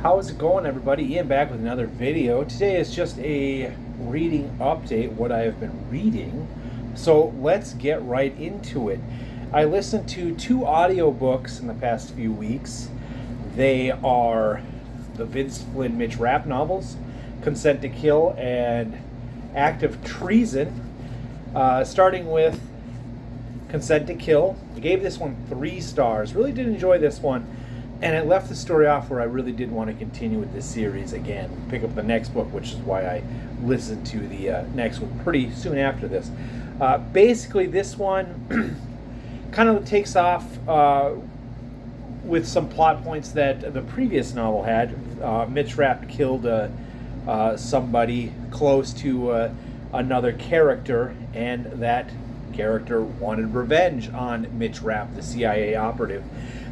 How's it going, everybody? Ian back with another video. Today is just a reading update, what I have been reading. So let's get right into it. I listened to two audiobooks in the past few weeks. They are the Vince Flynn Mitch Rapp novels, Consent to Kill and Act of Treason. Starting with Consent to Kill. I gave this one 3 stars. Really did enjoy this one. And it left the story off where I really did want to continue with this series again. Pick up the next book, which is why I listened to the next one pretty soon after this. Basically, this one kind of takes off with some plot points that the previous novel had. Mitch Rapp killed somebody close to another character, and that character wanted revenge on Mitch Rapp, the CIA operative.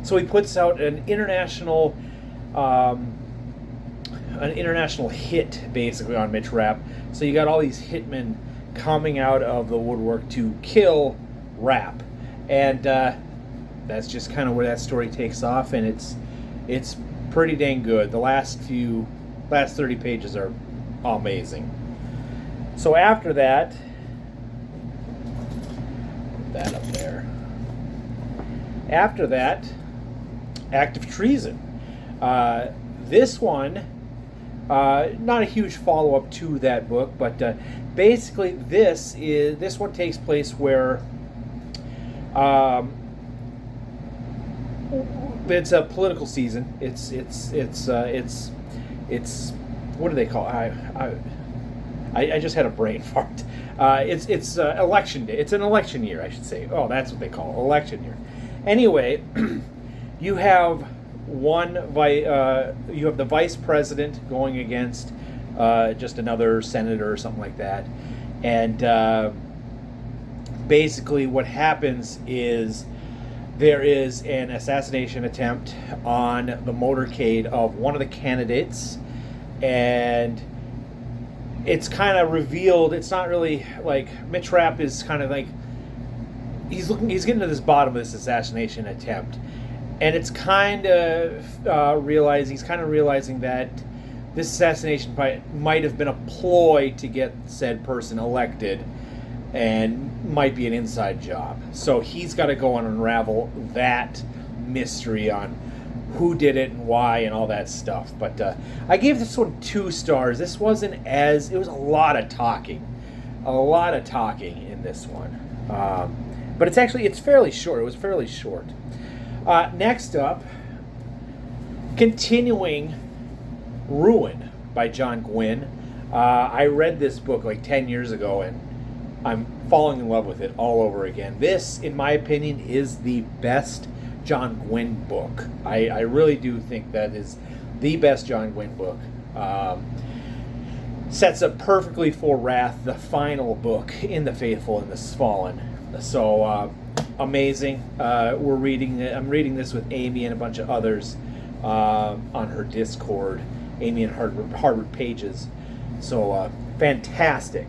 So he puts out an international hit basically on Mitch Rapp. So you got all these hitmen coming out of the woodwork to kill Rapp, and that's just kind of where that story takes off, and it's pretty dang good. The last 30 pages are amazing. So after that, put that up there. After that, Act of Treason. This one, not a huge follow-up to that book, but basically this one takes place where it's a political season. It's what do they call it? I just had a brain fart. It's election day. It's an election year, I should say. Oh, that's what they call it, election year. Anyway, you have you have the vice president going against just another senator or something like that, and basically what happens is there is an assassination attempt on the motorcade of one of the candidates, and it's kind of revealed. It's not really like Mitch Rapp is kind of like he's getting to this bottom of this assassination attempt, and it's kind of realizing that this assassination might have been a ploy to get said person elected, and might be an inside job. So he's got to go and unravel that mystery on who did it and why and all that stuff. But I gave this one 2 stars. This wasn't it was a lot of talking in this one. But it's fairly short. It was fairly short. Next up, continuing Ruin by John Gwynne. I read this book like 10 years ago, and I'm falling in love with it all over again. This, in my opinion, is the best John Gwynne book. I really do think that is the best John Gwynne book. Sets up perfectly for Wrath, the final book in The Faithful and the Fallen. So amazing. I'm reading this with Amy and a bunch of others on her Discord, Amy and Harvard Pages. So fantastic.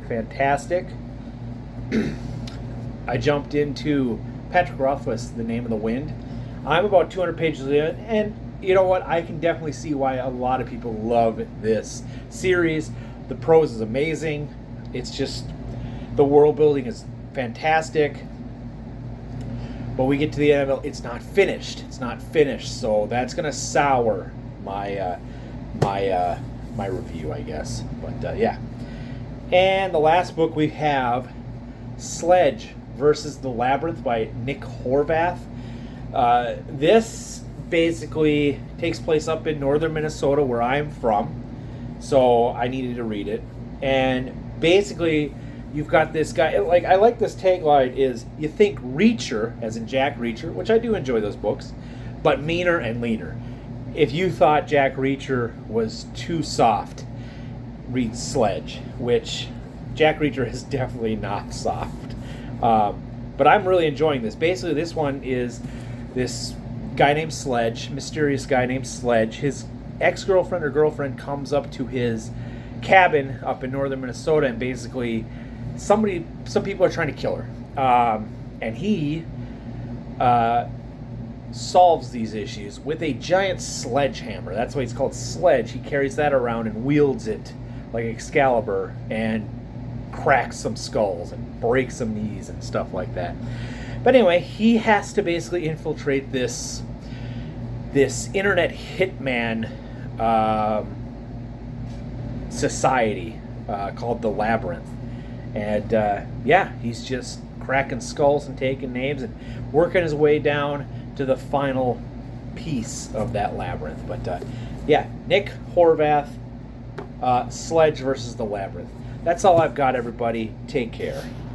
I jumped into Patrick Rothfuss, The Name of the Wind. I'm about 200 pages in, and you know what? I can definitely see why a lot of people love this series. The prose is amazing. It's just the world building is fantastic. But we get to the end of it, it's not finished. So that's gonna sour my my review, I guess. But yeah. And the last book we have, Sledge versus the Labyrinth by Nick Horvath. This basically takes place up in northern Minnesota, where I'm from, so I needed to read it. And basically, you've got this guy. I like this tagline: is you think Reacher, as in Jack Reacher, which I do enjoy those books, but meaner and leaner. If you thought Jack Reacher was too soft, read Sledge, which Jack Reacher is definitely not soft. But I'm really enjoying this. Basically, this one is this guy named Sledge, mysterious guy named Sledge. His ex-girlfriend or girlfriend comes up to his cabin up in northern Minnesota, and basically some people are trying to kill her. And he solves these issues with a giant sledgehammer. That's why it's called Sledge. He carries that around and wields it like Excalibur and cracks some skulls and breaks some knees and stuff like that. But anyway, he has to basically infiltrate this internet hitman society called the Labyrinth. And yeah, he's just cracking skulls and taking names and working his way down to the final piece of that labyrinth. But yeah, Nick Horvath, Sledge versus the Labyrinth. That's all I've got, everybody. Take care.